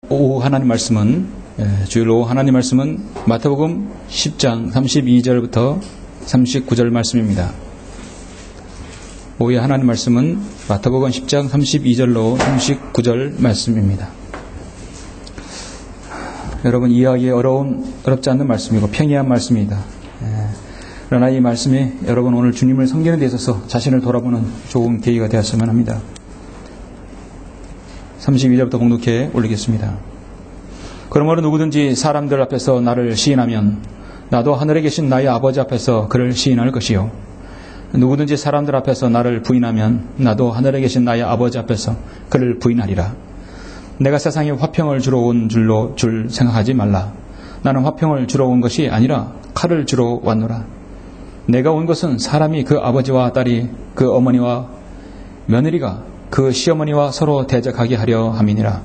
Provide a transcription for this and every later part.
오후 하나님 말씀은 주일 오후 하나님 말씀은 마태복음 10장 32절부터 39절 말씀입니다. 오후의 하나님 말씀은 마태복음 10장 32절로 39절 말씀입니다. 여러분 이해하기 어렵지 않는 말씀이고 평이한 말씀입니다. 그러나 이 말씀이 여러분 오늘 주님을 섬기는 데 있어서 자신을 돌아보는 좋은 계기가 되었으면 합니다. 32절부터 봉독해 올리겠습니다. 그러므로 누구든지 사람들 앞에서 나를 시인하면 나도 하늘에 계신 나의 아버지 앞에서 그를 시인할 것이요, 누구든지 사람들 앞에서 나를 부인하면 나도 하늘에 계신 나의 아버지 앞에서 그를 부인하리라. 내가 세상에 화평을 주러 온 줄 생각하지 말라. 나는 화평을 주러 온 것이 아니라 칼을 주러 왔노라. 내가 온 것은 사람이 그 아버지와 딸이 그 어머니와 며느리가 그 시어머니와 서로 대적하게 하려 함이니라.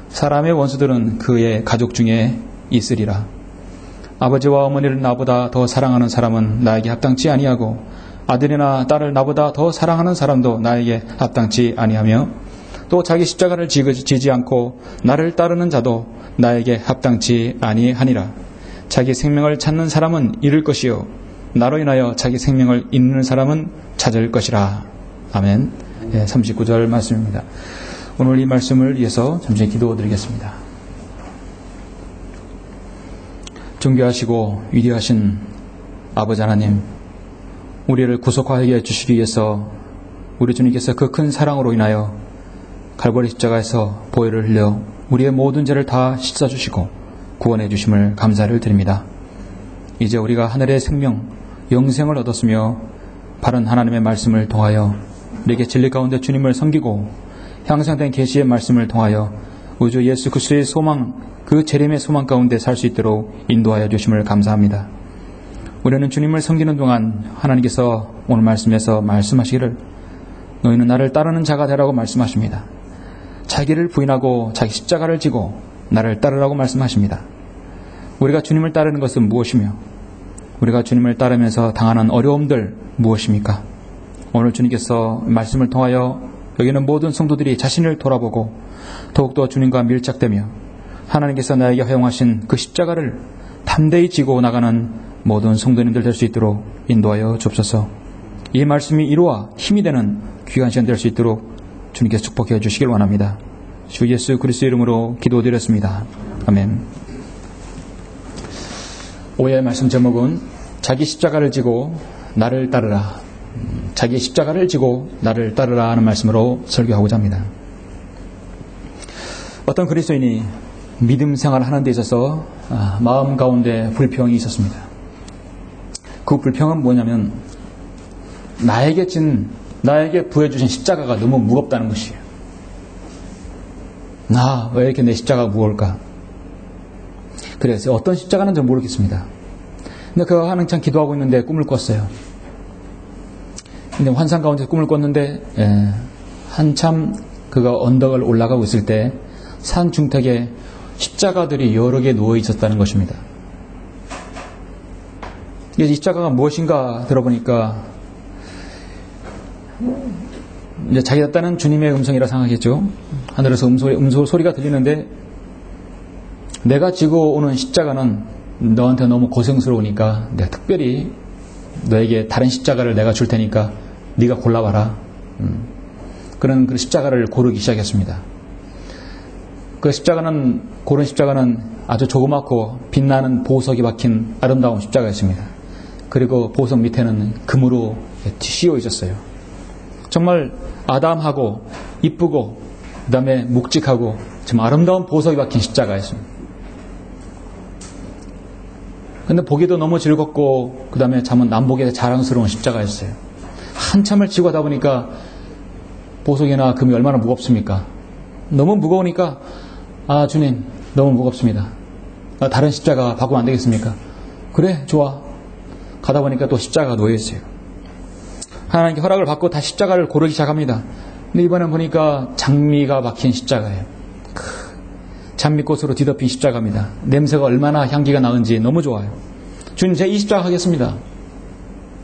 사람의 원수들은 그의 가족 중에 있으리라. 아버지와 어머니를 나보다 더 사랑하는 사람은 나에게 합당치 아니하고 아들이나 딸을 나보다 더 사랑하는 사람도 나에게 합당치 아니하며 또 자기 십자가를 지지 않고 나를 따르는 자도 나에게 합당치 아니하니라. 자기 생명을 찾는 사람은 잃을 것이요, 나로 인하여 자기 생명을 잃는 사람은 찾을 것이라. 아멘. 39절 말씀입니다. 오늘 이 말씀을 위해서 잠시 기도드리겠습니다. 존귀하시고 위대하신 아버지 하나님, 우리를 구속하게 해주시기 위해서 우리 주님께서 그 큰 사랑으로 인하여 갈보리 십자가에서 보혈을 흘려 우리의 모든 죄를 다 씻어주시고 구원해 주심을 감사를 드립니다. 이제 우리가 하늘의 생명, 영생을 얻었으며 바른 하나님의 말씀을 통하여 우리에게 진리 가운데 주님을 섬기고 향상된 계시의 말씀을 통하여 우주 예수 그리스도의 소망, 그 재림의 소망 가운데 살 수 있도록 인도하여 주심을 감사합니다. 우리는 주님을 섬기는 동안 하나님께서 오늘 말씀에서 말씀하시기를 너희는 나를 따르는 자가 되라고 말씀하십니다. 자기를 부인하고 자기 십자가를 지고 나를 따르라고 말씀하십니다. 우리가 주님을 따르는 것은 무엇이며 우리가 주님을 따르면서 당하는 어려움들 무엇입니까? 오늘 주님께서 말씀을 통하여 여기는 모든 성도들이 자신을 돌아보고 더욱더 주님과 밀착되며 하나님께서 나에게 허용하신 그 십자가를 담대히 지고 나가는 모든 성도님들 될 수 있도록 인도하여 주옵소서. 이 말씀이 이루어 힘이 되는 귀한 시간 될 수 있도록 주님께서 축복해 주시길 원합니다. 주 예수 그리스도 이름으로 기도드렸습니다. 아멘. 오해의 말씀 제목은 자기 십자가를 지고 나를 따르라. 자기 십자가를 지고 나를 따르라 하는 말씀으로 설교하고자 합니다. 어떤 그리스도인이 믿음 생활을 하는 데 있어서 마음 가운데 불평이 있었습니다. 그 불평은 뭐냐면 나에게 부여주신 십자가가 너무 무겁다는 것이에요. 나 왜 이렇게 내 십자가가 무거울까? 그래서 어떤 십자가는 전 모르겠습니다. 근데 그가 한창 기도하고 있는데 꿈을 꿨어요. 근데 환상 가운데 꿈을 꿨는데 한참 그가 언덕을 올라가고 있을 때 산 중턱에 십자가들이 여러 개 누워 있었다는 것입니다. 이 십자가가 무엇인가 들어보니까 이제 자기가 따는 주님의 음성이라 생각했죠. 하늘에서 소리가 들리는데 내가 지고 오는 십자가는 너한테 너무 고생스러우니까 내가 특별히 너에게 다른 십자가를 내가 줄 테니까 네가 골라봐라. 그런 그 십자가를 고르기 시작했습니다. 그 고른 십자가는 아주 조그맣고 빛나는 보석이 박힌 아름다운 십자가였습니다. 그리고 보석 밑에는 금으로 씌워 있었어요. 정말 아담하고 이쁘고 그 다음에 묵직하고 정말 아름다운 보석이 박힌 십자가였습니다. 근데 보기도 너무 즐겁고 그 다음에 참은 남보기에 자랑스러운 십자가였어요. 한참을 지고 하다 보니까 보석이나 금이 얼마나 무겁습니까? 너무 무거우니까 주님 너무 무겁습니다. 다른 십자가 바꾸면 안 되겠습니까? 그래 좋아. 가다 보니까 또 십자가가 놓여있어요. 하나님께 허락을 받고 다시 십자가를 고르기 시작합니다. 근데 이번엔 보니까 장미가 박힌 십자가예요. 장미꽃으로 뒤덮인 십자가입니다. 냄새가 얼마나 향기가 나은지 너무 좋아요. 주님 제 이 십자가 하겠습니다.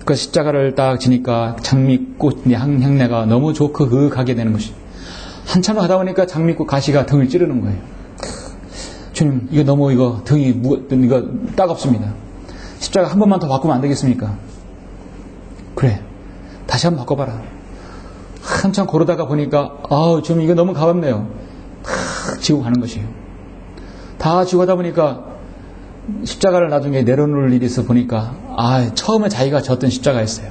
그 십자가를 딱 지니까 장미꽃 향내가 너무 좋고 그윽하게 되는 것이. 한참을 하다 보니까 장미꽃 가시가 등을 찌르는 거예요. 주님, 이거 너무 등이 이거 따갑습니다. 십자가 한 번만 더 바꾸면 안 되겠습니까? 그래, 다시 한번 바꿔봐라. 한참 고르다가 보니까 좀 이거 너무 가볍네요. 다 지고 가는 것이에요. 다 지고 가다 보니까 십자가를 나중에 내려놓을 일이 있어 보니까 처음에 자기가 졌던 십자가였어요.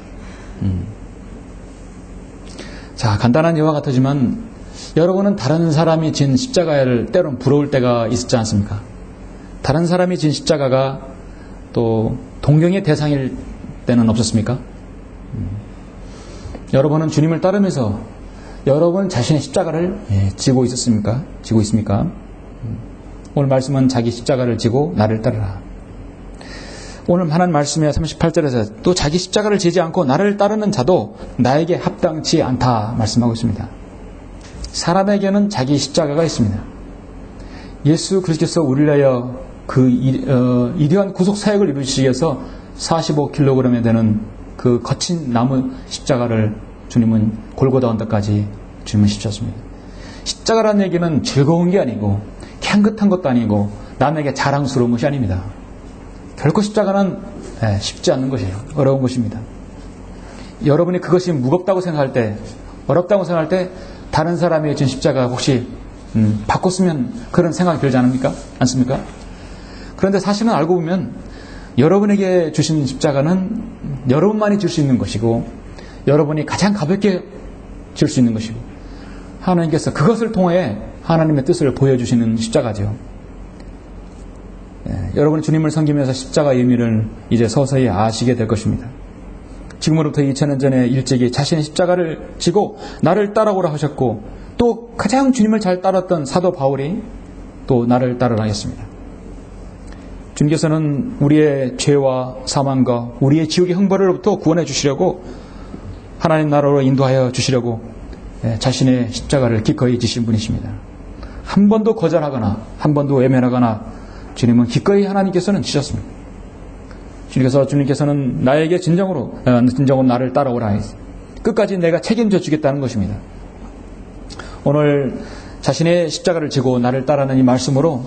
자, 간단한 예와 같지만 여러분은 다른 사람이 진 십자가를 때론 부러울 때가 있었지 않습니까? 다른 사람이 진 십자가가 또 동경의 대상일 때는 없었습니까? 여러분은 주님을 따르면서 여러분 자신의 십자가를 지고 있었습니까? 지고 있습니까? 오늘 말씀은 자기 십자가를 지고 나를 따르라. 오늘 하나님 말씀에 38절에서 또 자기 십자가를 지지 않고 나를 따르는 자도 나에게 합당치 않다 말씀하고 있습니다. 사람에게는 자기 십자가가 있습니다. 예수 그리스도께서 우리를 위하여 그 이러한 구속 사역을 이루시기 위해서 45kg에 되는 그 거친 나무 십자가를 주님은 골고다 언덕까지 주님은 십자셨습니다. 십자가라는 얘기는 즐거운 게 아니고 향긋한 것도 아니고 남에게 자랑스러운 것이 아닙니다. 결코 십자가는 쉽지 않는 것이에요. 어려운 것입니다. 여러분이 그것이 무겁다고 생각할 때, 어렵다고 생각할 때 다른 사람이 진 십자가 혹시 바꿨으면 그런 생각이 들지 않습니까? 그런데 사실은 알고 보면 여러분에게 주신 십자가는 여러분만이 질 수 있는 것이고 여러분이 가장 가볍게 질 수 있는 것이고 하나님께서 그것을 통해 하나님의 뜻을 보여주시는 십자가죠. 여러분이 주님을 섬기면서 십자가의 의미를 이제 서서히 아시게 될 것입니다. 지금으로부터 2000년 전에 일찍이 자신의 십자가를 지고 나를 따라오라 하셨고 또 가장 주님을 잘 따랐던 사도 바울이 또 나를 따르라 했습니다. 주님께서는 우리의 죄와 사망과 우리의 지옥의 형벌로부터 구원해 주시려고 하나님 나라로 인도하여 주시려고 자신의 십자가를 기꺼이 지신 분이십니다. 한 번도 거절하거나 한 번도 외면하거나 주님은 기꺼이 하나님께서는 지셨습니다. 주님께서는 나에게 진정으로 나를 따라오라 했습니다. 끝까지 내가 책임져 주겠다는 것입니다. 오늘 자신의 십자가를 지고 나를 따르는 이 말씀으로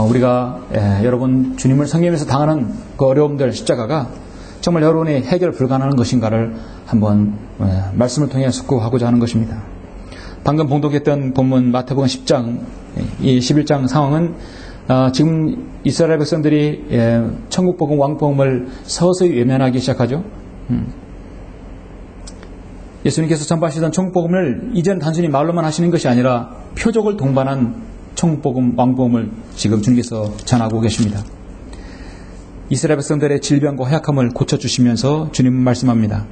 우리가 여러분 주님을 섬기면서 당하는 그 어려움들 십자가가 정말 여러분이 해결 불가능한 것인가를 한번 말씀을 통해 숙고하고자 하는 것입니다. 방금 봉독했던 본문 마태복음 10장 이 11장 상황은 지금 이스라엘 백성들이 천국복음 왕복음을 서서히 외면하기 시작하죠. 예수님께서 전파하시던 천국복음을 이제는 단순히 말로만 하시는 것이 아니라 표적을 동반한 천국복음 왕복음을 지금 주님께서 전하고 계십니다. 이스라엘 백성들의 질병과 허약함을 고쳐주시면서 주님은 말씀합니다.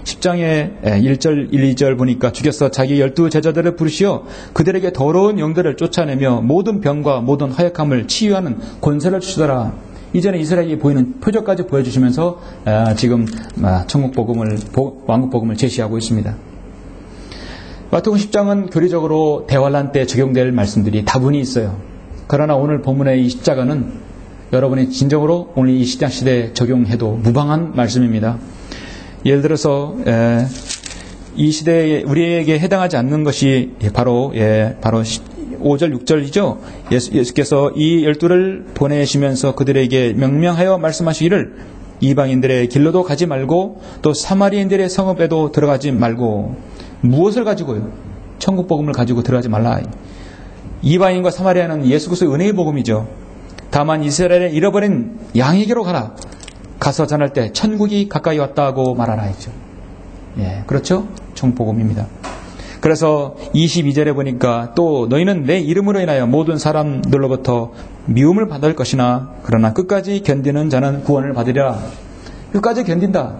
10장의 1절 1, 2절 보니까 주께서 자기 12 제자들을 부르시어 그들에게 더러운 영들을 쫓아내며 모든 병과 모든 허약함을 치유하는 권세를 주시더라. 이제는 이스라엘이 보이는 표적까지 보여주시면서 지금 천국복음을 왕국복음을 제시하고 있습니다. 마태복음 10장은 교리적으로 대환란 때 적용될 말씀들이 다분히 있어요. 그러나 오늘 본문의 이 십자가는 여러분이 진정으로 오늘 이 시장 시대에 적용해도 무방한 말씀입니다. 예를 들어서 이 시대에 우리에게 해당하지 않는 것이 바로 5절 6절이죠. 예수께서 이 12를 보내시면서 그들에게 명명하여 말씀하시기를 이방인들의 길로도 가지 말고 또 사마리아인들의 성읍에도 들어가지 말고. 무엇을 가지고요? 천국 복음을 가지고 들어가지 말라. 이방인과 사마리아는 예수 그리스도의 은혜의 복음이죠. 다만 이스라엘의 잃어버린 양에게로 가라. 가서 전할 때 천국이 가까이 왔다고 말하라 했죠. 그렇죠? 천국복음입니다. 그래서 22절에 보니까 또 너희는 내 이름으로 인하여 모든 사람들로부터 미움을 받을 것이나 그러나 끝까지 견디는 자는 구원을 받으리라. 끝까지 견딘다.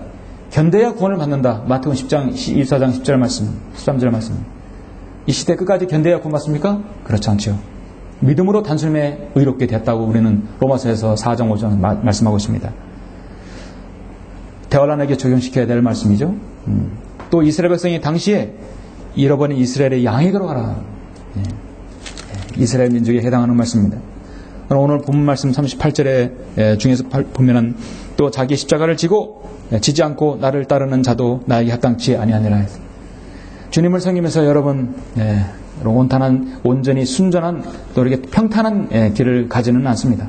견뎌야 구원을 받는다. 마태복음 10장 24장 10절 말씀 13절 말씀. 이 시대 끝까지 견뎌야 구원 받습니까? 그렇지 않죠. 믿음으로 단숨에 의롭게 됐다고 우리는 로마서에서 4장 5장 말씀하고 있습니다. 대환란에게 적용시켜야 될 말씀이죠. 또 이스라엘 백성이 당시에 잃어버린 이스라엘의 양에게로 가라. 이스라엘 민족에 해당하는 말씀입니다. 오늘 본문 말씀 38절에 중에서 보면은 또 자기 십자가를 지고 지지 않고 나를 따르는 자도 나에게 합당치 아니하니라. 주님을 섬기면서 여러분 온전한, 온전히 순전한, 또 이렇게 평탄한 길을 가지는 않습니다.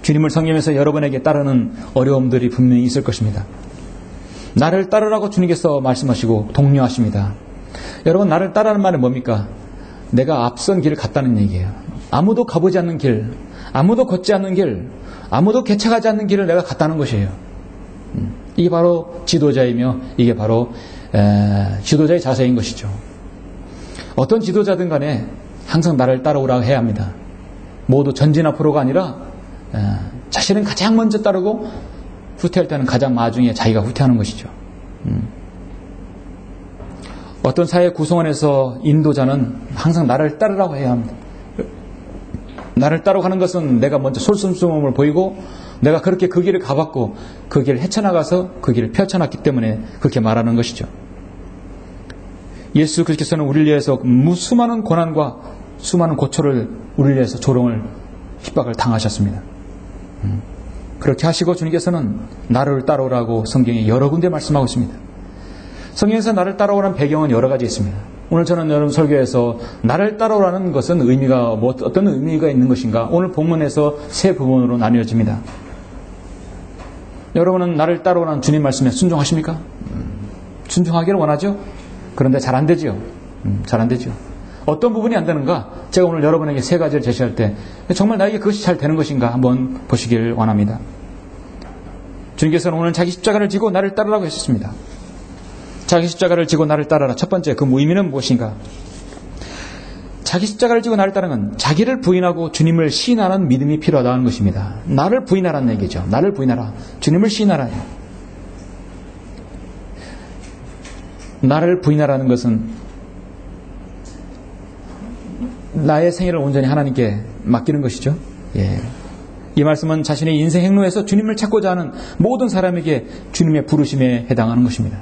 주님을 섬기면서 여러분에게 따르는 어려움들이 분명히 있을 것입니다. 나를 따르라고 주님께서 말씀하시고 독려하십니다. 여러분, 나를 따르는 말은 뭡니까? 내가 앞선 길을 갔다는 얘기예요. 아무도 가보지 않는 길, 아무도 걷지 않는 길, 아무도 개척하지 않는 길을 내가 갔다는 것이에요. 이게 바로 지도자이며 이게 바로 지도자의 자세인 것이죠. 어떤 지도자든 간에 항상 나를 따라오라고 해야 합니다. 모두 전진 앞으로가 아니라 자신은 가장 먼저 따르고 후퇴할 때는 가장 마중에 자기가 후퇴하는 것이죠. 어떤 사회 구성원에서 인도자는 항상 나를 따르라고 해야 합니다. 나를 따라가는 것은 내가 먼저 솔선수범을 보이고 내가 그렇게 그 길을 가봤고 그 길을 헤쳐나가서 그 길을 펼쳐놨기 때문에 그렇게 말하는 것이죠. 예수 그리스도는 우리를 위해서 수많은 고난과 수많은 고초를 우리를 위해서 조롱을 핍박을 당하셨습니다. 그렇게 하시고 주님께서는 나를 따라오라고 성경에 여러 군데 말씀하고 있습니다. 성경에서 나를 따라오라는 배경은 여러 가지 있습니다. 오늘 저는 여러분 설교에서 나를 따라오라는 것은 의미가 어떤 의미가 있는 것인가? 오늘 본문에서 세 부분으로 나뉘어집니다. 여러분은 나를 따라오라는 주님 말씀에 순종하십니까? 순종하기를 원하죠? 그런데 잘 안 되죠. 잘 안 되죠. 어떤 부분이 안 되는가? 제가 오늘 여러분에게 세 가지를 제시할 때 정말 나에게 그것이 잘 되는 것인가 한번 보시길 원합니다. 주님께서는 오늘 자기 십자가를 지고 나를 따르라고 하셨습니다. 자기 십자가를 지고 나를 따르라. 첫 번째 그 의미는 무엇인가? 자기 십자가를 지고 나를 따르는 건 자기를 부인하고 주님을 시인하는 믿음이 필요하다는 것입니다. 나를 부인하라는 얘기죠. 나를 부인하라. 주님을 시인하라요. 나를 부인하라는 것은 나의 생애를 온전히 하나님께 맡기는 것이죠. 예. 이 말씀은 자신의 인생 행로에서 주님을 찾고자 하는 모든 사람에게 주님의 부르심에 해당하는 것입니다.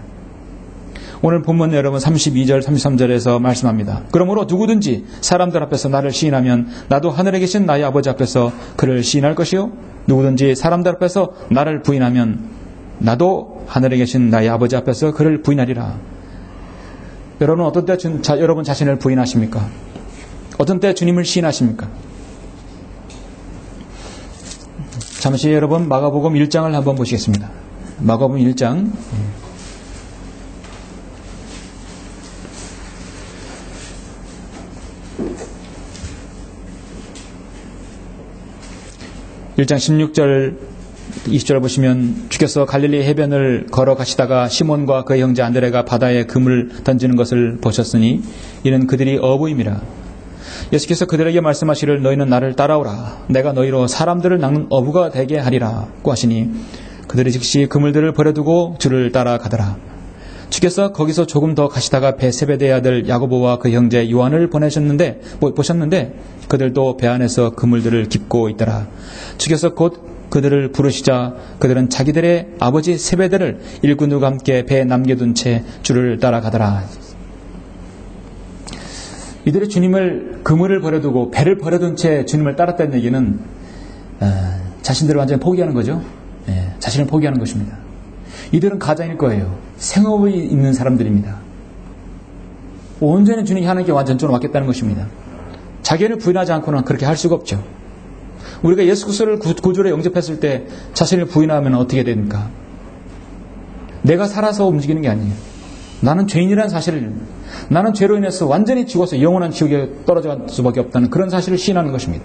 오늘 본문 여러분 32절 33절에서 말씀합니다. 그러므로 누구든지 사람들 앞에서 나를 시인하면 나도 하늘에 계신 나의 아버지 앞에서 그를 시인할 것이요 누구든지 사람들 앞에서 나를 부인하면 나도 하늘에 계신 나의 아버지 앞에서 그를 부인하리라. 여러분 어떤 때 여러분 자신을 부인하십니까? 어떤 때 주님을 시인하십니까? 잠시 여러분 마가복음 1장을 한번 보시겠습니다. 마가복음 1장 1장 16절 20절 보시면 주께서 갈릴리 해변을 걸어가시다가 시몬과 그의 형제 안드레가 바다에 금을 던지는 것을 보셨으니 이는 그들이 어부임이라. 예수께서 그들에게 말씀하시기를 너희는 나를 따라오라. 내가 너희로 사람들을 낚는 어부가 되게 하리라고 하시니 그들이 즉시 그물들을 버려두고 주를 따라가더라. 주께서 거기서 조금 더 가시다가 세베대의 아들 야고보와 그 형제 요한을 보셨는데 그들도 배 안에서 그물들을 깁고 있더라. 주께서 곧 그들을 부르시자 그들은 자기들의 아버지 세베대를 일꾼들과 함께 배에 남겨둔 채 주를 따라가더라. 이들이 주님을 그물을 버려두고 배를 버려둔 채 주님을 따랐다는 얘기는 자신들을 완전히 포기하는 거죠. 자신을 포기하는 것입니다. 이들은 가장일 거예요. 생업이 있는 사람들입니다. 온전히 주님 하나님께 완전적으로 맡겼다는 것입니다. 자기를 부인하지 않고는 그렇게 할 수가 없죠. 우리가 예수 그리스도를 구주로 영접했을 때 자신을 부인하면 어떻게 됩니까? 내가 살아서 움직이는 게 아니에요. 나는 죄인이라는 사실을, 나는 죄로 인해서 완전히 죽어서 영원한 지옥에 떨어져 갈 수밖에 없다는 그런 사실을 시인하는 것입니다.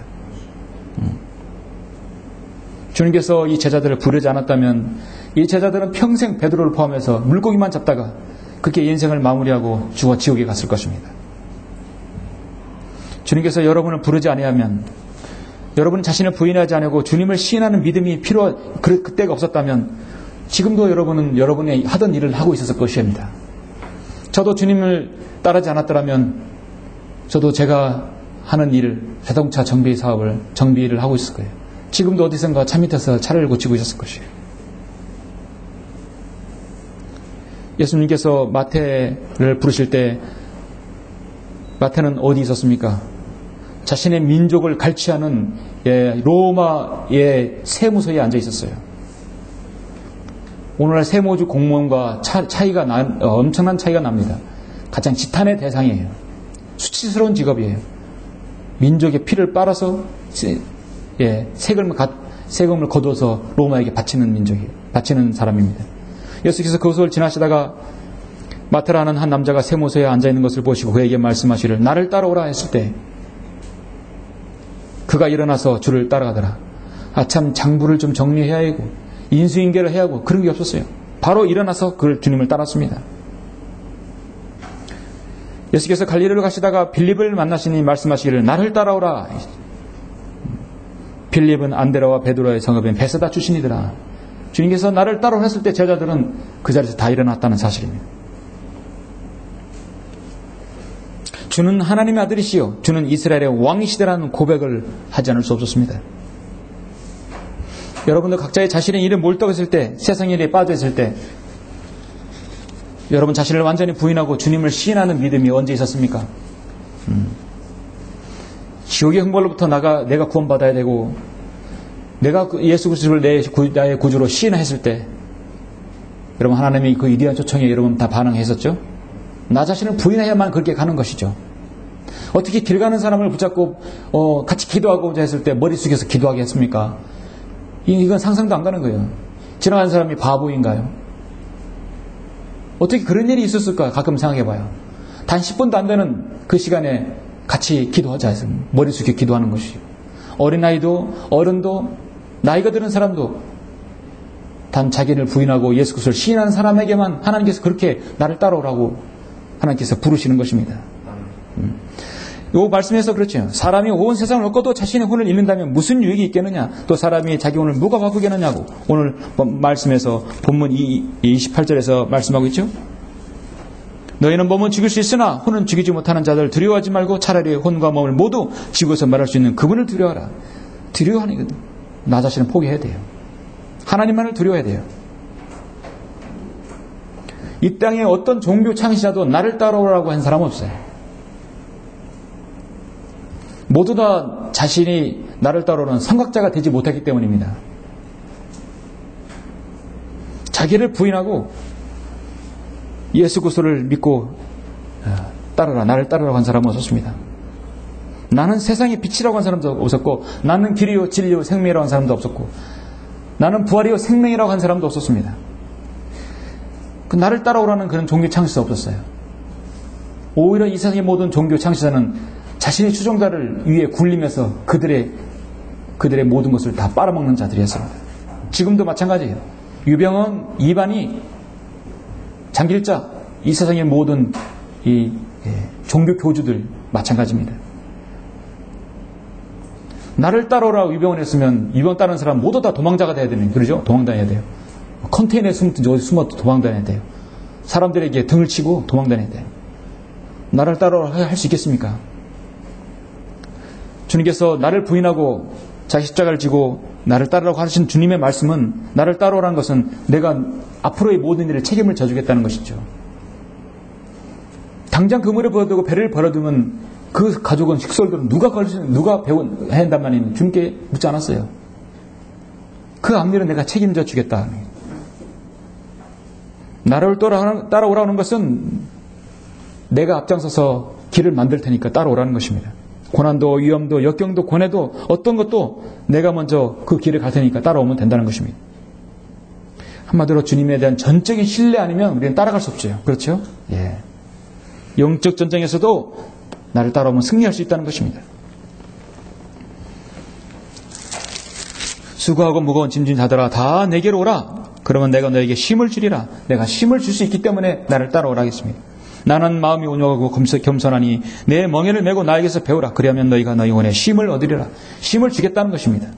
주님께서 이 제자들을 부르지 않았다면 이 제자들은 평생 베드로를 포함해서 물고기만 잡다가 그렇게 인생을 마무리하고 죽어 지옥에 갔을 것입니다. 주님께서 여러분을 부르지 아니하면, 여러분 자신을 부인하지 않고 주님을 시인하는 믿음이 그때가 없었다면 지금도 여러분은 여러분의 하던 일을 하고 있었을 것입니다. 저도 주님을 따르지 않았더라면 저도 제가 하는 일, 자동차 정비를 하고 있을 거예요. 지금도 어디선가 차 밑에서 차를 고치고 있었을 것이에요. 예수님께서 마태를 부르실 때 마태는 어디 있었습니까? 자신의 민족을 갈취하는 로마의 세무소에 앉아 있었어요. 오늘날 세무조 공무원과 엄청난 차이가 납니다. 가장 지탄의 대상이에요. 수치스러운 직업이에요. 민족의 피를 빨아서 세금을 거둬서 로마에게 바치는 민족이에요. 바치는 사람입니다. 예수께서 그곳을 지나시다가 마태라는 한 남자가 세모서에 앉아있는 것을 보시고 그에게 말씀하시를 나를 따라오라 했을 때 그가 일어나서 주를 따라가더라. 아참 장부를 좀 정리해야 하고 인수인계를 해야 하고 그런 게 없었어요. 바로 일어나서 그 주님을 따랐습니다. 예수께서 갈릴리로 가시다가 빌립을 만나시니 말씀하시기를 나를 따라오라. 빌립은 안드레와 베드로의 성읍인 베세다 출신이더라. 주님께서 나를 따라오라 했을 때 제자들은 그 자리에서 다 일어났다는 사실입니다. 주는 하나님의 아들이시요 주는 이스라엘의 왕이시다라는 고백을 하지 않을 수 없었습니다. 여러분들 각자의 자신의 일에 몰두했을 때, 세상 일에 빠져있을 때 여러분 자신을 완전히 부인하고 주님을 시인하는 믿음이 언제 있었습니까? 지옥의 형벌로부터 내가 구원받아야 되고 내가 예수 그리스도를 나의 구주로 시인했을 때 여러분 하나님이 그 위대한 초청에 여러분 다 반응했었죠? 나 자신을 부인해야만 그렇게 가는 것이죠. 어떻게 길 가는 사람을 붙잡고 같이 기도하고자 했을 때 머리 숙여서 기도하게 했습니까? 이건 상상도 안 가는 거예요. 지나가는 사람이 바보인가요? 어떻게 그런 일이 있었을까? 가끔 생각해봐요. 단 10분도 안 되는 그 시간에 같이 기도하자 해서 머리 숙여 기도하는 것이죠. 어린아이도 어른도 나이가 드는 사람도 단 자기를 부인하고 예수 그리스도를 시인하는 사람에게만 하나님께서 그렇게 나를 따라오라고 하나님께서 부르시는 것입니다. 이 말씀에서 그렇죠. 사람이 온 세상을 얻고도 자신의 혼을 잃는다면 무슨 유익이 있겠느냐. 또 사람이 자기 혼을 누가 바꾸겠느냐고 오늘 말씀에서 본문 28절에서 말씀하고 있죠. 너희는 몸은 죽일 수 있으나 혼은 죽이지 못하는 자들 두려워하지 말고 차라리 혼과 몸을 모두 지구에서 말할 수 있는 그분을 두려워하라. 두려워하니 나 자신을 포기해야 돼요. 하나님만을 두려워해야 돼요. 이 땅에 어떤 종교 창시자도 나를 따라오라고 한 사람은 없어요. 모두 다 자신이 나를 따라오는 선각자가 되지 못했기 때문입니다. 자기를 부인하고 예수 그리스도를 믿고 나를 따르라고 한 사람은 없었습니다. 나는 세상의 빛이라고 한 사람도 없었고 나는 길이요 진리요 생명이라고 한 사람도 없었고 나는 부활이요 생명이라고 한 사람도 없었습니다. 그 나를 따라오라는 그런 종교 창시자 없었어요. 오히려 이 세상의 모든 종교 창시자는 자신의 추종자를 위에 굴리면서 그들의 모든 것을 다 빨아먹는 자들이었습니다. 지금도 마찬가지예요. 유병원, 이반이, 장길자, 이 세상의 모든 이 종교 교주들 마찬가지입니다. 나를 따라오라고 유병원에 했으면 유병원 따르는 사람 모두 다 도망자가 돼야 되는 그러죠? 도망다녀야 돼요. 컨테이너에 숨어도 도망다녀야 돼요. 사람들에게 등을 치고 도망다녀야 돼요. 나를 따라오라 할 수 있겠습니까? 주님께서 나를 부인하고 자기 십자가를 지고 나를 따르라고 하신 주님의 말씀은 나를 따라오라는 것은 내가 앞으로의 모든 일에 책임을 져주겠다는 것이죠. 당장 그물에 버려두고 배를 버려두면 그 가족은 식솔들은 누가 해야 한단 주님께 묻지 않았어요. 그 앞일은 내가 책임져 주겠다. 나를 따라오라는 것은 내가 앞장서서 길을 만들 테니까 따라오라는 것입니다. 고난도 위험도 역경도 고뇌도 어떤 것도 내가 먼저 그 길을 갈 테니까 따라오면 된다는 것입니다. 한마디로 주님에 대한 전적인 신뢰 아니면 우리는 따라갈 수 없죠. 그렇죠? 예. 영적 전쟁에서도 나를 따라오면 승리할 수 있다는 것입니다. 수고하고 무거운 짐진 자들아 다 내게로 오라. 그러면 내가 너에게 쉼을 주리라. 내가 쉼을 줄 수 있기 때문에 나를 따라오라 하겠습니다. 나는 마음이 온유하고 겸손하니 내 멍에를 메고 나에게서 배우라. 그리하면 너희가 너희 영혼에 쉼을 얻으리라. 쉼을 주겠다는 것입니다.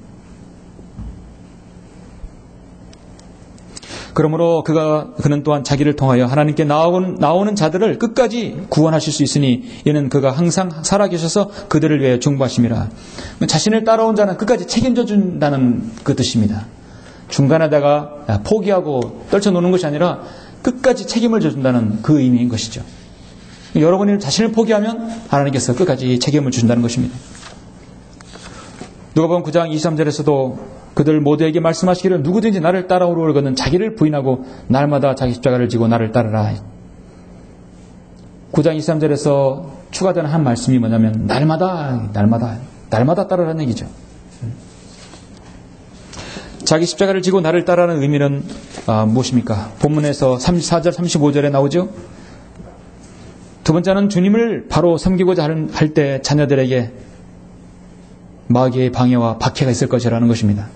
그러므로 그는 또한 자기를 통하여 하나님께 나오는 자들을 끝까지 구원하실 수 있으니 이는 그가 항상 살아계셔서 그들을 위해 중보하심이라. 자신을 따라온 자는 끝까지 책임져 준다는 그 뜻입니다. 중간에다가 포기하고 떨쳐놓는 것이 아니라 끝까지 책임을 져준다는 그 의미인 것이죠. 여러분이 자신을 포기하면 하나님께서 끝까지 책임을 주신다는 것입니다. 누가복음 9장 23절에서도 그들 모두에게 말씀하시기를 누구든지 나를 따라오려거든 자기를 부인하고 날마다 자기 십자가를 지고 나를 따르라. 9장 23절에서 추가되는 한 말씀이 뭐냐면 날마다 따르라는 얘기죠. 자기 십자가를 지고 나를 따르는 의미는 무엇입니까? 본문에서 34절 35절에 나오죠. 두 번째는 주님을 바로 섬기고자 할 때 자녀들에게 마귀의 방해와 박해가 있을 것이라는 것입니다.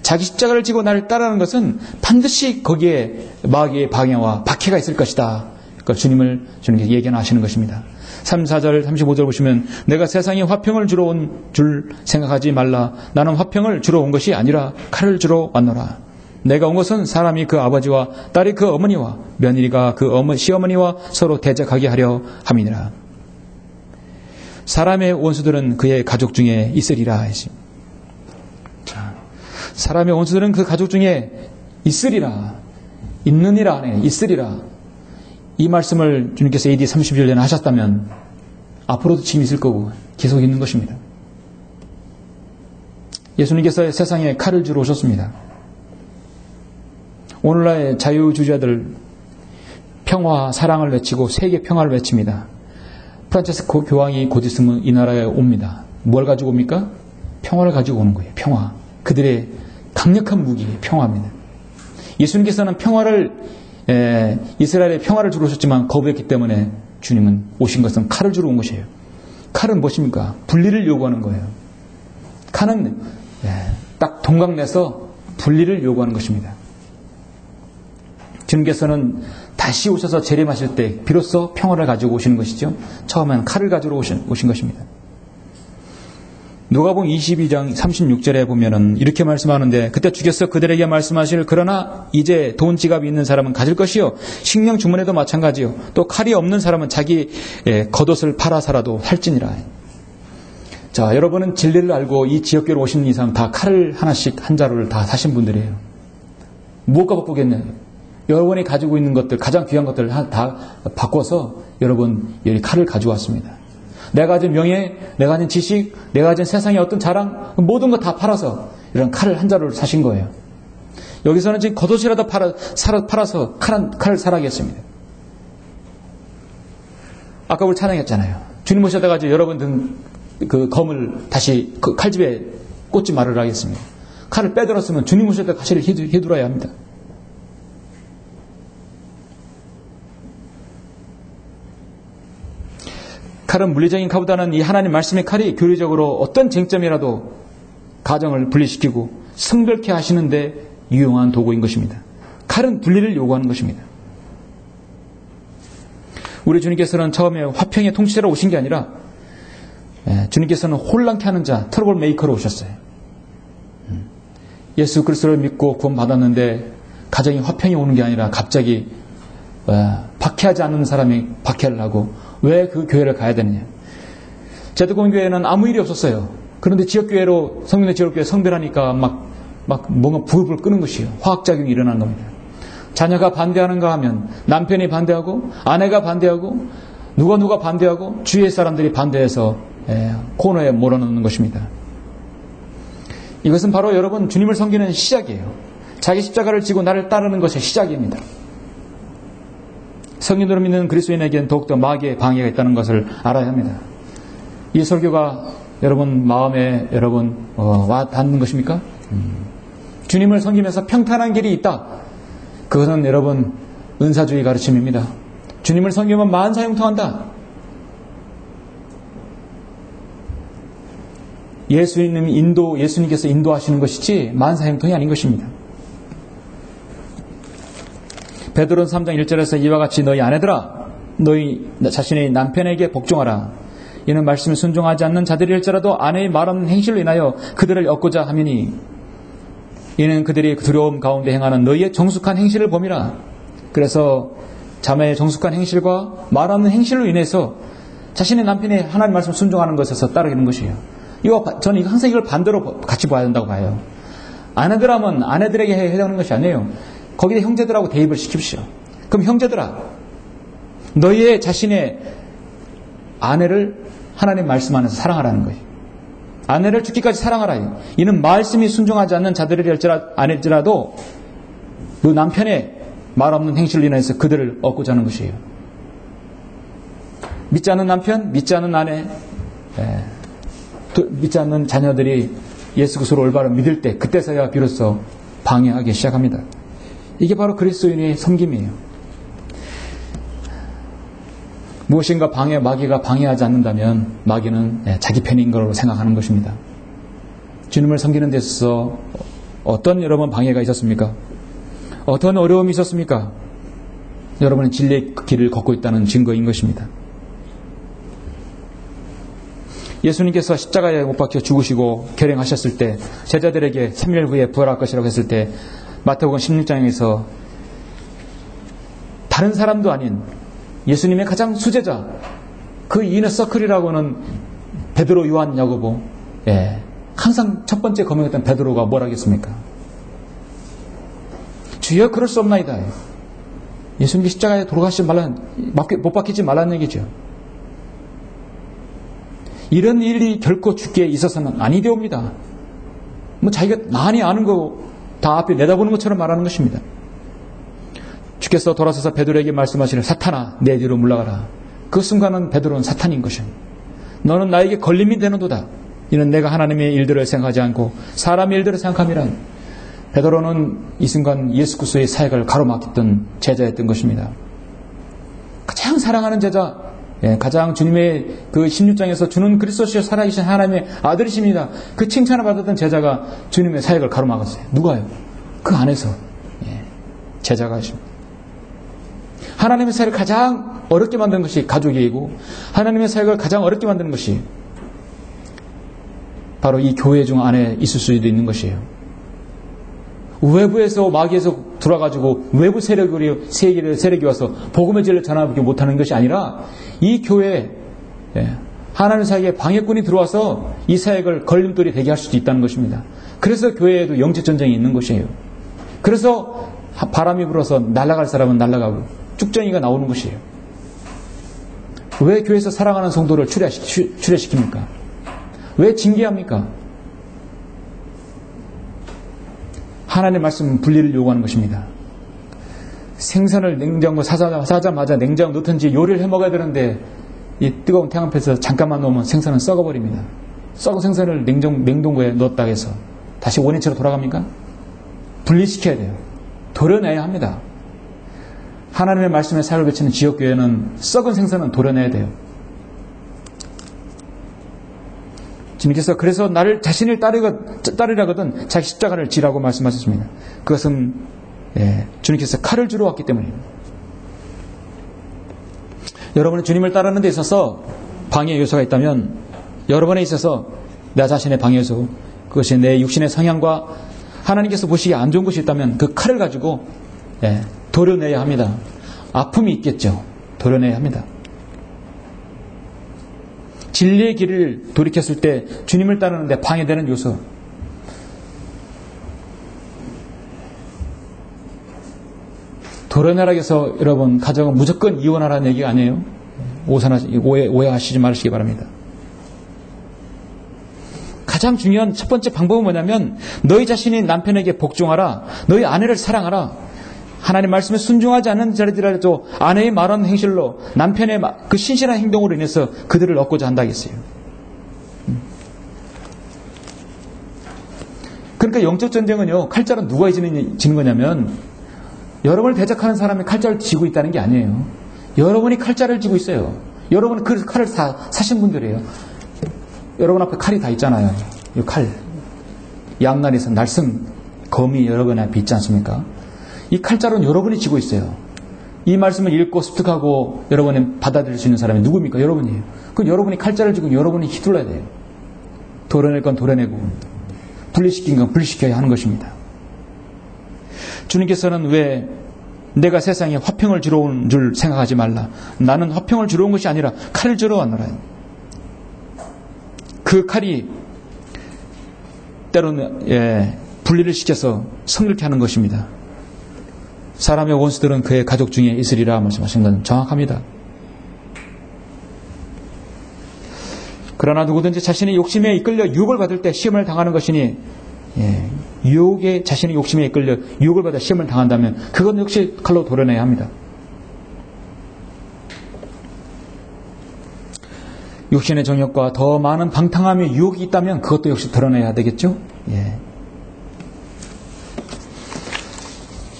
자기 십자가를 지고 나를 따르는 것은 반드시 거기에 마귀의 방해와 박해가 있을 것이다. 그러니까 주님께서 예견하시는 것입니다. 34절 35절 보시면 내가 세상에 화평을 주러 온 줄 생각하지 말라. 나는 화평을 주러 온 것이 아니라 칼을 주러 왔노라. 내가 온 것은 사람이 그 아버지와 딸이 그 어머니와 며느리가 그 시어머니와 서로 대적하게 하려 함이니라. 사람의 원수들은 그의 가족 중에 있으리라. 자, 사람의 원수들은 그 가족 중에 있으리라. 있느니라. 있으리라. 이 말씀을 주님께서 AD 30년 전에 하셨다면 앞으로도 지금 있을 거고 계속 있는 것입니다. 예수님께서 세상에 칼을 주러 오셨습니다. 오늘날의 자유주의자들 평화, 사랑을 외치고 세계 평화를 외칩니다. 프란체스코 교황이 곧 있으면 이 나라에 옵니다. 뭘 가지고 옵니까? 평화를 가지고 오는 거예요. 평화. 그들의 강력한 무기, 평화입니다. 예수님께서는 이스라엘의 평화를 주러 오셨지만 거부했기 때문에 주님은 오신 것은 칼을 주러 온 것이에요. 칼은 무엇입니까? 분리를 요구하는 거예요. 칼은 딱 동강내서 분리를 요구하는 것입니다. 주님께서는 다시 오셔서 재림하실 때 비로소 평화를 가지고 오시는 것이죠. 처음엔 칼을 가지고 오신 것입니다. 누가복음 22장 36절에 보면은 이렇게 말씀하는데 그때 주께서 그들에게 말씀하실 그러나 이제 돈 지갑이 있는 사람은 가질 것이요 식량 주문에도 마찬가지요 또 칼이 없는 사람은 자기 겉옷을 팔아서라도 살지니라. 자, 여러분은 진리를 알고 이 지역교로 오신 이상 다 칼을 하나씩 한 자루를 다 사신 분들이에요. 무엇과 바꾸겠냐요? 여러분이 가지고 있는 것들, 가장 귀한 것들을 다 바꿔서 여러분 여기 칼을 가져왔습니다. 내가 가진 명예, 내가 가진 지식, 내가 가진 세상의 어떤 자랑, 모든 것 다 팔아서 이런 칼을 한 자루를 사신 거예요. 여기서는 지금 겉옷이라도 팔아서 칼을 사라겠습니다. 아까 우리 찬양했잖아요. 주님 오셔다가 여러분 등 그 검을 다시 그 칼집에 꽂지 말으라 하겠습니다. 칼을 빼들었으면 주님 오셔다가 칼을 휘둘러야 합니다. 칼은 물리적인 칼보다는 이 하나님 말씀의 칼이 교리적으로 어떤 쟁점이라도 가정을 분리시키고 성별케 하시는데 유용한 도구인 것입니다. 칼은 분리를 요구하는 것입니다. 우리 주님께서는 처음에 화평의 통치자로 오신 게 아니라 주님께서는 혼란케 하는 자, 트러블 메이커로 오셨어요. 예수 그리스도를 믿고 구원받았는데 가정이 화평이 오는 게 아니라 갑자기 박해하지 않는 사람이 박해를 하고 왜 그 교회를 가야 되느냐. 제도권 교회는 아무 일이 없었어요. 그런데 지역교회로 성민의 지역교회 성별하니까 막 뭔가 불을 끄는 것이에요. 화학작용이 일어나는 겁니다. 자녀가 반대하는가 하면 남편이 반대하고 아내가 반대하고 누가 반대하고 주위의 사람들이 반대해서 코너에 몰아넣는 것입니다. 이것은 바로 여러분 주님을 섬기는 시작이에요. 자기 십자가를 지고 나를 따르는 것의 시작입니다. 성인으로 믿는 그리스도인에게는 더욱더 마귀의 방해가 있다는 것을 알아야 합니다. 이 설교가 여러분 마음에 와 닿는 것입니까? 주님을 섬기면서 평탄한 길이 있다. 그것은 여러분 은사주의 가르침입니다. 주님을 섬기면 만사형통한다. 예수님께서 인도하시는 것이지 만사형통이 아닌 것입니다. 베드로는 3장 1절에서 이와 같이 너희 아내들아 너희 자신의 남편에게 복종하라. 이는 말씀에 순종하지 않는 자들일지라도 아내의 말 없는 행실로 인하여 그들을 얻고자 함이니 이는 그들이 두려움 가운데 행하는 너희의 정숙한 행실을 범이라. 그래서 자매의 정숙한 행실과 말 없는 행실로 인해서 자신의 남편의 하나님 말씀 순종하는 것에서 따르는 것이에요. 저는 항상 이걸 반대로 같이 봐야 된다고 봐요. 아내들하면 아내들에게 해당하는 것이 아니에요. 거기에 형제들하고 대입을 시킵시오. 그럼 형제들아, 너희의 자신의 아내를 하나님 말씀 안에서 사랑하라는 거예요. 아내를 죽기까지 사랑하라. 이는 말씀이 순종하지 않는 자들일지라도 그 남편의 말 없는 행실로 인해서 그들을 얻고자 하는 것이에요. 믿지 않는 남편, 믿지 않는 아내, 믿지 않는 자녀들이 예수 그리스도를 올바로 믿을 때, 그때서야 비로소 방해하기 시작합니다. 이게 바로 그리스도인의 섬김이에요. 무엇인가 마귀가 방해하지 않는다면 마귀는 자기 편인 걸로 생각하는 것입니다. 주님을 섬기는 데 있어서 어떤 여러분 방해가 있었습니까? 어떤 어려움이 있었습니까? 여러분은 진리의 길을 걷고 있다는 증거인 것입니다. 예수님께서 십자가에 못 박혀 죽으시고 결행하셨을 때 제자들에게 3일 후에 부활할 것이라고 했을 때 마태복음 16장에서 다른 사람도 아닌 예수님의 가장 수제자, 그 이너 서클이라고는 베드로, 요한, 야고보, 항상 첫 번째 거명했던 베드로가 뭘 하겠습니까? 주여 그럴 수 없나이다. 예수님이 십자가에 돌아가시지 못 박히지 말라는 얘기죠. 이런 일이 결코 주께 있어서는 아니되옵니다. 자기가 많이 아는 거 다 앞에 내다보는 것처럼 말하는 것입니다. 주께서 돌아서서 베드로에게 말씀하시는 사탄아 내 뒤로 물러가라. 그 순간은 베드로는 사탄인 것입니다. 너는 나에게 걸림이 되는도다. 이는 내가 하나님의 일들을 생각하지 않고 사람의 일들을 생각함이라. 베드로는 이 순간 예수 그리스도의 사역을 가로막혔던 제자였던 것입니다. 가장 사랑하는 제자, 가장 주님의 그 16장에서 주는 그리스도시여 살아계신 하나님의 아들이십니다. 그 칭찬을 받았던 제자가 주님의 사역을 가로막았어요. 누가요? 그 안에서 제자가 있습니다. 하나님의 사역을 가장 어렵게 만드는 것이 가족이고 하나님의 사역을 가장 어렵게 만드는 것이 바로 이 교회 중 안에 있을 수도 있는 것이에요. 외부에서 마귀에서 들어와가지고 외부 세력이 와서 복음의 진리를 전하지 못하는 것이 아니라 이 교회에 하나님의 사역에 방해꾼이 들어와서 이 사역을 걸림돌이 되게 할 수도 있다는 것입니다. 그래서 교회에도 영적 전쟁이 있는 것이에요. 그래서 바람이 불어서 날아갈 사람은 날아가고 쭉정이가 나오는 것이에요. 왜 교회에서 사랑하는 성도를 출애시킵니까? 왜 징계합니까? 하나님의 말씀은 분리를 요구하는 것입니다. 생선을 냉장고 사자마자 냉장고 넣든지 요리를 해먹어야 되는데 이 뜨거운 태양 앞에서 잠깐만 놓으면 생선은 썩어버립니다. 썩은 생선을 냉동고에 넣었다고 해서 다시 원인체로 돌아갑니까? 분리시켜야 돼요. 도려내야 합니다. 하나님의 말씀에 사역을 바치는 지역교회는 썩은 생선은 도려내야 돼요. 주님께서 그래서 나를 자신을 따르려거든 자기 십자가를 지라고 말씀하셨습니다. 그것은 주님께서 칼을 주러 왔기 때문입니다. 여러분은 주님을 따르는 데 있어서 방해 요소가 있다면 여러분에 있어서 나 자신의 방해 요소, 그것이 내 육신의 성향과 하나님께서 보시기에 안 좋은 것이 있다면 그 칼을 가지고 도려내야 합니다. 아픔이 있겠죠. 도려내야 합니다. 진리의 길을 돌이켰을 때 주님을 따르는데 방해되는 요소, 도려내라고 해서 여러분 가정은 무조건 이혼하라는 얘기가 아니에요. 오해하시지 마시기 바랍니다. 가장 중요한 첫 번째 방법은 뭐냐면 너희 자신이 남편에게 복종하라. 너희 아내를 사랑하라. 하나님 말씀에 순종하지 않는 자들이라도 아내의 말하는 행실로 남편의 그 신실한 행동으로 인해서 그들을 얻고자 한다겠어요. 그러니까 영적 전쟁은요, 칼자는 누가 지는 거냐면 여러분을 대적하는 사람이 칼자를 쥐고 있다는 게 아니에요. 여러분이 칼자를 쥐고 있어요. 여러분은 그 칼을 사신 분들이에요. 여러분 앞에 칼이 다 있잖아요. 이 칼, 양날에서 날선 검이 여러 번 앞에 있지 않습니까? 이 칼자루는 여러분이 쥐고 있어요. 이 말씀을 읽고 습득하고 여러분이 받아들일 수 있는 사람이 누굽니까? 여러분이에요. 그럼 여러분이 칼자를 쥐고 여러분이 휘둘러야 돼요. 도려낼 건 도려내고 분리시킨 건 분리시켜야 하는 것입니다. 주님께서는 왜 내가 세상에 화평을 주러 온 줄 생각하지 말라. 나는 화평을 주러 온 것이 아니라 칼을 주러 왔노라. 그 칼이 때로는 분리를 시켜서 성결케 하는 것입니다. 사람의 원수들은 그의 가족 중에 있으리라 말씀하신 건 정확합니다. 그러나 누구든지 자신의 욕심에 이끌려 유혹을 받을 때 시험을 당하는 것이니 자신의 욕심에 이끌려 유혹을 받아 시험을 당한다면 그건 역시 칼로 도려내야 합니다. 육신의 정욕과 더 많은 방탕함의 유혹이 있다면 그것도 역시 드러내야 되겠죠? 예.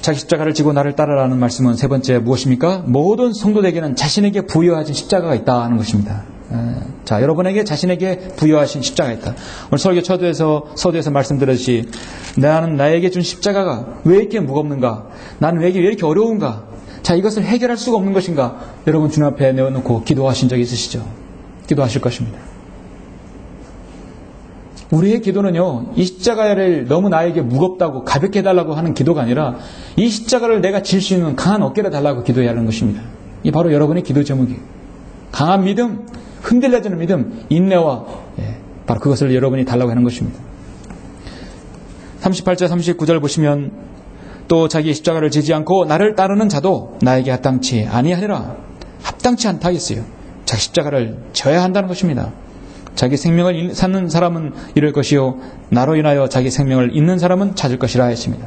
자기 십자가를 지고 나를 따르라는 말씀은 세 번째 무엇입니까? 모든 성도에게는 자신에게 부여하신 십자가가 있다 하는 것입니다. 자, 여러분에게 자신에게 부여하신 십자가가 있다. 오늘 설교 서두에서 말씀드렸듯이 나는 나에게 준 십자가가 왜 이렇게 무겁는가? 나는 왜 이렇게 어려운가? 자, 이것을 해결할 수가 없는 것인가? 여러분 주님 앞에 내어놓고 기도하신 적이 있으시죠? 기도하실 것입니다. 우리의 기도는요, 이 십자가를 너무 나에게 무겁다고 가볍게 해달라고 하는 기도가 아니라 이 십자가를 내가 질 수 있는 강한 어깨를 달라고 기도해야 하는 것입니다. 이 바로 여러분의 기도 제목이에요. 강한 믿음, 흔들려지는 믿음, 인내와 바로 그것을 여러분이 달라고 하는 것입니다. 38절 39절 보시면 또 자기 십자가를 지지 않고 나를 따르는 자도 나에게 합당치 아니하리라. 합당치 않다 하겠어요. 자기 십자가를 져야 한다는 것입니다. 자기 생명을 찾는 사람은 잃을 것이요 나로 인하여 자기 생명을 잃는 사람은 찾을 것이라 했습니다.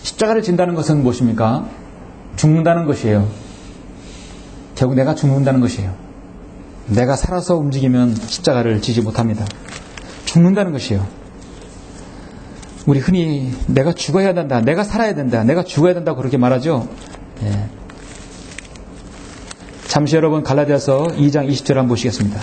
십자가를 진다는 것은 무엇입니까? 죽는다는 것이에요. 결국 내가 죽는다는 것이에요. 내가 살아서 움직이면 십자가를 지지 못합니다. 죽는다는 것이에요. 우리 흔히 내가 죽어야 된다, 내가 살아야 된다, 내가 죽어야 된다고 그렇게 말하죠. 예. 잠시 여러분 갈라디아서 2장 20절 한번 보시겠습니다.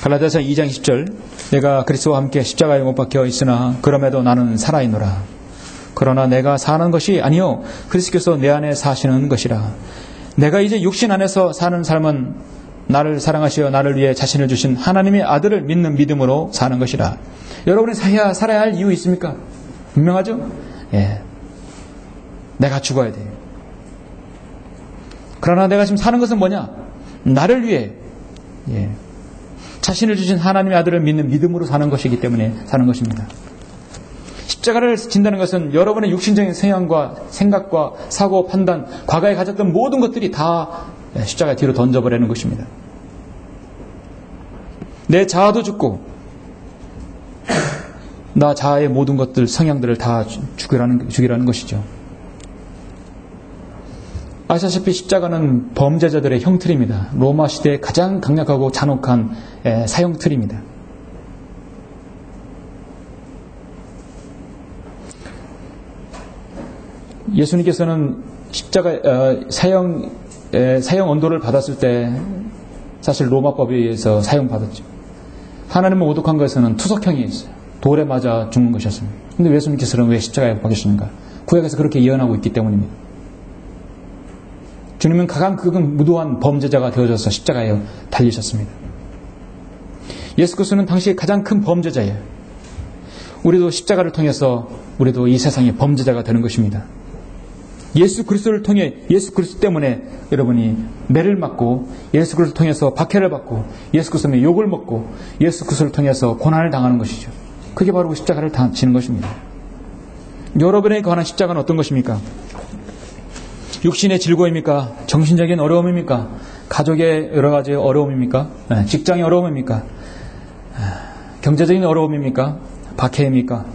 갈라디아서 2장 20절 내가 그리스도와 함께 십자가에 못 박혀 있으나 그럼에도 나는 살아있노라. 그러나 내가 사는 것이 아니요 그리스도께서 내 안에 사시는 것이라. 내가 이제 육신 안에서 사는 삶은 나를 사랑하시어 나를 위해 자신을 주신 하나님의 아들을 믿는 믿음으로 사는 것이라. 여러분이 살아야 할 이유 있습니까? 분명하죠? 예. 내가 죽어야 돼요. 그러나 내가 지금 사는 것은 뭐냐? 나를 위해 자신을 주신 하나님의 아들을 믿는 믿음으로 사는 것이기 때문에 사는 것입니다. 십자가를 진다는 것은 여러분의 육신적인 성향과 생각과 사고, 판단, 과거에 가졌던 모든 것들이 다 십자가 뒤로 던져버리는 것입니다. 내 자아도 죽고 나 자아의 모든 것들, 성향들을 다 죽이라는 것이죠. 아시다시피 십자가는 범죄자들의 형틀입니다. 로마 시대의 가장 강력하고 잔혹한 사형틀입니다. 예수님께서는 십자가 사형 언도를 받았을 때 사실 로마법에 의해서 사형받았죠. 하나님은 오독한 것에서는 투석형이 있어요. 돌에 맞아 죽는 것이었습니다. 그런데 예수님께서는 왜 십자가에 박히셨는가? 구약에서 그렇게 예언하고 있기 때문입니다. 주님은 가장 무도한 범죄자가 되어져서 십자가에 달리셨습니다. 예수 그리스도는 당시에 가장 큰 범죄자예요. 우리도 십자가를 통해서 우리도 이 세상의 범죄자가 되는 것입니다. 예수 그리스도를 통해 예수 그리스도 때문에 여러분이 매를 맞고 예수 그리스도를 통해서 박해를 받고 예수 그리스도의 욕을 먹고 예수 그리스도를 통해서 고난을 당하는 것이죠. 그게 바로 십자가를 지는 것입니다. 여러분에게 관한 십자가는 어떤 것입니까? 육신의 즐거움입니까? 정신적인 어려움입니까? 가족의 여러 가지 어려움입니까? 직장의 어려움입니까? 경제적인 어려움입니까? 박해입니까?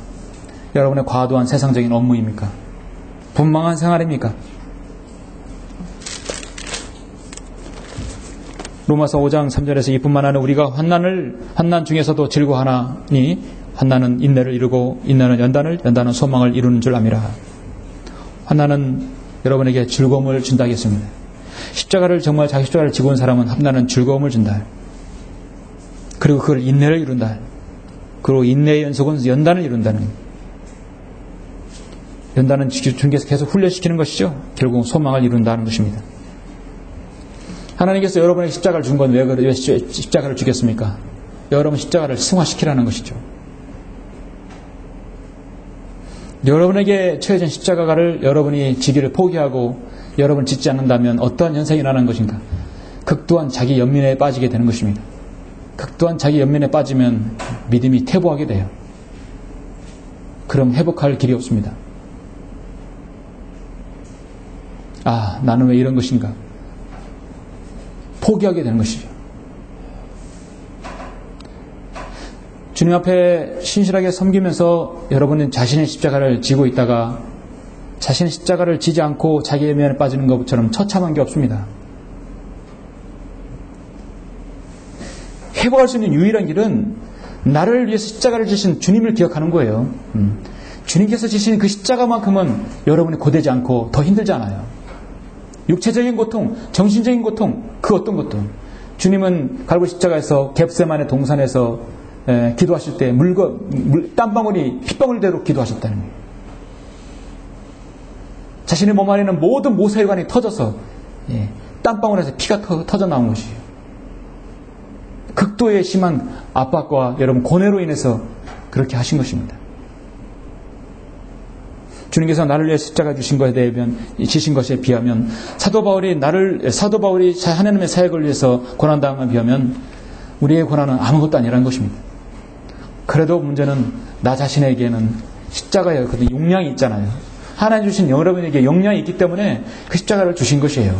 여러분의 과도한 세상적인 업무입니까? 분망한 생활입니까? 로마서 5장 3절에서 이뿐만 아니라 우리가 환난 중에서도 즐거워하나니 환난은 인내를 이루고 인내는 연단은 소망을 이루는 줄 압니다. 환난은 여러분에게 즐거움을 준다 하겠습니다. 십자가를 정말 자기 십자가를 지고 온 사람은 환난은 즐거움을 준다. 그리고 그걸 인내를 이룬다. 그리고 인내의 연속은 연단을 이룬다는. 연단은 주님께서 계속 훈련시키는 것이죠. 결국 소망을 이룬다는 것입니다. 하나님께서 여러분에게 십자가를 준 건 왜 십자가를 주겠습니까? 여러분 십자가를 승화시키라는 것이죠. 여러분에게 처해진 십자가를 여러분이 지기를 포기하고 여러분 짓지 않는다면 어떠한 현상이 일어나는 것인가? 극도한 자기 연민에 빠지게 되는 것입니다. 극도한 자기 연민에 빠지면 믿음이 퇴보하게 돼요. 그럼 회복할 길이 없습니다. 아, 나는 왜 이런 것인가? 포기하게 되는 것이죠. 주님 앞에 신실하게 섬기면서 여러분은 자신의 십자가를 지고 있다가 자신의 십자가를 지지 않고 자기의 면에 빠지는 것처럼 처참한 게 없습니다. 회복할 수 있는 유일한 길은 나를 위해서 십자가를 지신 주님을 기억하는 거예요. 주님께서 지신 그 십자가만큼은 여러분이 고되지 않고 더 힘들지 않아요. 육체적인 고통, 정신적인 고통, 그 어떤 것도. 주님은 갈보리 십자가에서 겟세마네 동산에서 기도하실 때 땀방울이 핏방울대로 기도하셨다는 거예요. 자신의 몸 안에는 모든 모세혈관이 터져서 땀방울에서 피가 터져 나온 것이에요. 극도의 심한 압박과 여러분 고뇌로 인해서 그렇게 하신 것입니다. 주님께서 나를 위해 십자가 주신 것에 대하면 지신 것에 비하면 사도 바울이 하나님의 사역을 위해서 고난당함에 비하면 우리의 고난은 아무것도 아니라는 것입니다. 그래도 문제는 나 자신에게는 십자가에 그 용량이 있잖아요. 하나님 주신 여러분에게 용량이 있기 때문에 그 십자가를 주신 것이에요.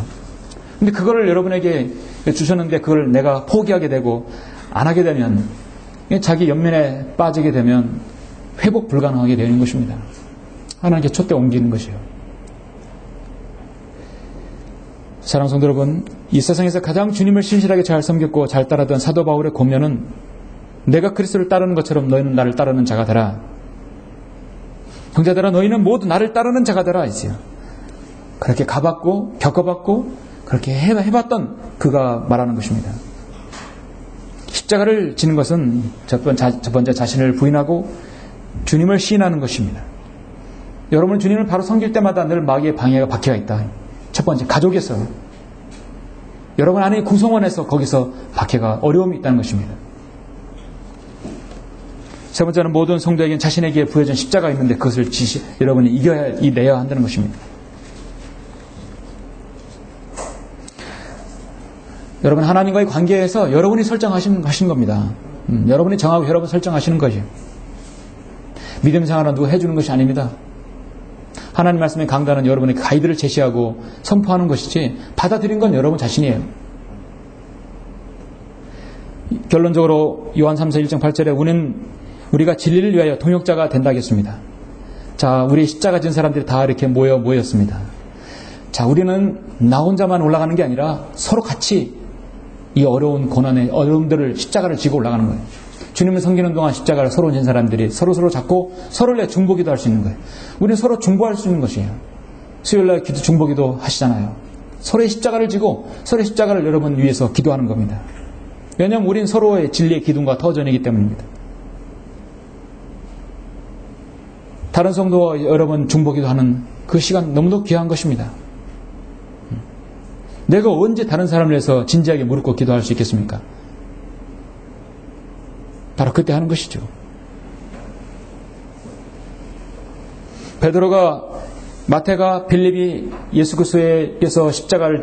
근데 그거를 여러분에게 주셨는데 그걸 내가 포기하게 되고 안 하게 되면 자기 연민에 빠지게 되면 회복 불가능하게 되는 것입니다. 하나님께 촛대 옮기는 것이에요. 사랑하는 성도 여러분, 이 세상에서 가장 주님을 신실하게 잘 섬겼고 잘 따르던 사도 바울의 권면은 내가 그리스도를 따르는 것처럼 너희는 나를 따르는 자가 되라. 형제들아 너희는 모두 나를 따르는 자가 되라 있어요. 그렇게 가봤고 겪어봤고 그렇게 해봤던 그가 말하는 것입니다. 십자가를 지는 것은 첫 번째 자신을 부인하고 주님을 시인하는 것입니다. 여러분은 주님을 바로 섬길 때마다 늘 마귀의 방해가 박해가 있다. 첫 번째 가족에서 여러분 안에 구성원에서 거기서 박해가 어려움이 있다는 것입니다. 세 번째는 모든 성도에게는 자신에게 부여진 십자가가 있는데 그것을 여러분이 이내야 한다는 것입니다. 여러분 하나님과의 관계에서 여러분이 설정하신 겁니다. 여러분이 정하고 여러분 설정하시는 것이에요. 믿음 생활은 누가 해주는 것이 아닙니다. 하나님 말씀의 강단은 여러분의 가이드를 제시하고 선포하는 것이지 받아들인 건 여러분 자신이에요. 결론적으로 요한 3서 1장 8절에 우리가 진리를 위하여 동역자가 된다 하겠습니다. 자, 우리 십자가 진 사람들이 다 이렇게 모였습니다. 자, 우리는 나 혼자만 올라가는 게 아니라 서로 같이 이 어려운 고난의 어려움들을 십자가를 지고 올라가는 거예요. 주님을 섬기는 동안 십자가를 서로 진 사람들이 서로 잡고 서로를 위해 중보기도 할 수 있는 거예요. 우리는 서로 중보할 수 있는 것이에요. 수요일날 중보기도 하시잖아요. 서로의 십자가를 지고 서로의 십자가를 여러분 위해서 기도하는 겁니다. 왜냐하면 우린 서로의 진리의 기둥과 터전이기 때문입니다. 다른 성도와 여러분 중보기도 하는 그 시간 너무도 귀한 것입니다. 내가 언제 다른 사람을 위해서 진지하게 무릎 꿇고 기도할 수 있겠습니까? 바로 그때 하는 것이죠. 마태가 빌립이 예수 그리스도께서 십자가를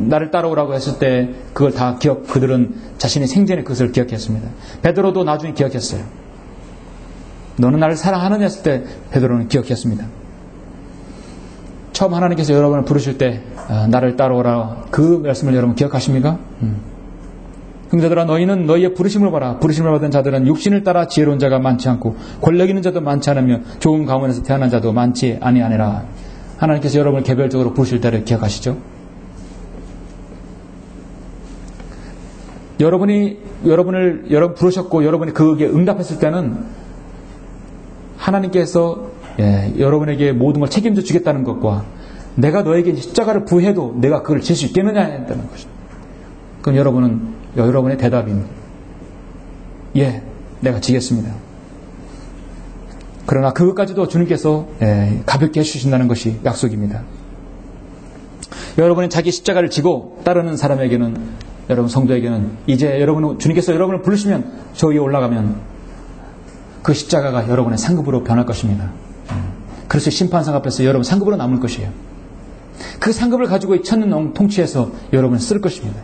나를 따라오라고 했을 때 그걸 다 그들은 자신의 생전에 그것을 기억했습니다. 베드로도 나중에 기억했어요. 너는 나를 사랑하느냐 했을 때 베드로는 기억했습니다. 처음 하나님께서 여러분을 부르실 때 나를 따라오라 그 말씀을 여러분 기억하십니까? 형제들아 너희는 너희의 부르심을 봐라. 부르심을 받은 자들은 육신을 따라 지혜로운 자가 많지 않고 권력 있는 자도 많지 않으며 좋은 가문에서 태어난 자도 많지 아니하니라. 하나님께서 여러분을 개별적으로 부르실 때를 기억하시죠? 여러분 부르셨고 여러분이 그에게 응답했을 때는 하나님께서 여러분에게 모든 걸 책임져 주겠다는 것과 내가 너에게 십자가를 부해도 내가 그걸 질 수 있겠느냐 했다는 것입니다. 그럼 여러분의 대답입니다. 예, 내가 지겠습니다. 그러나 그것까지도 주님께서 가볍게 해주신다는 것이 약속입니다. 여러분이 자기 십자가를 지고 따르는 사람에게는 여러분 성도에게는 이제 주님께서 여러분을 부르시면 저 위에 올라가면 그 십자가가 여러분의 상급으로 변할 것입니다. 그래서 심판상 앞에서 여러분 상급으로 남을 것이에요. 그 상급을 가지고 천년 통치해서 여러분을 쓸 것입니다.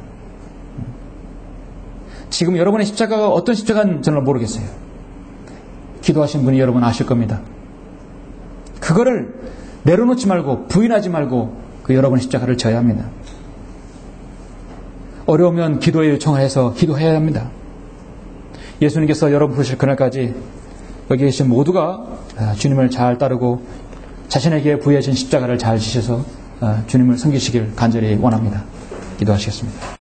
지금 여러분의 십자가가 어떤 십자가인지 저는 모르겠어요. 기도하신 분이 여러분 아실 겁니다. 그거를 내려놓지 말고 부인하지 말고 그 여러분의 십자가를 져야 합니다. 어려우면 기도에 요청해서 기도해야 합니다. 예수님께서 여러분 부르실 그날까지 여기 계신 모두가 주님을 잘 따르고 자신에게 부여진 십자가를 잘 지셔서 주님을 섬기시길 간절히 원합니다. 기도하시겠습니다.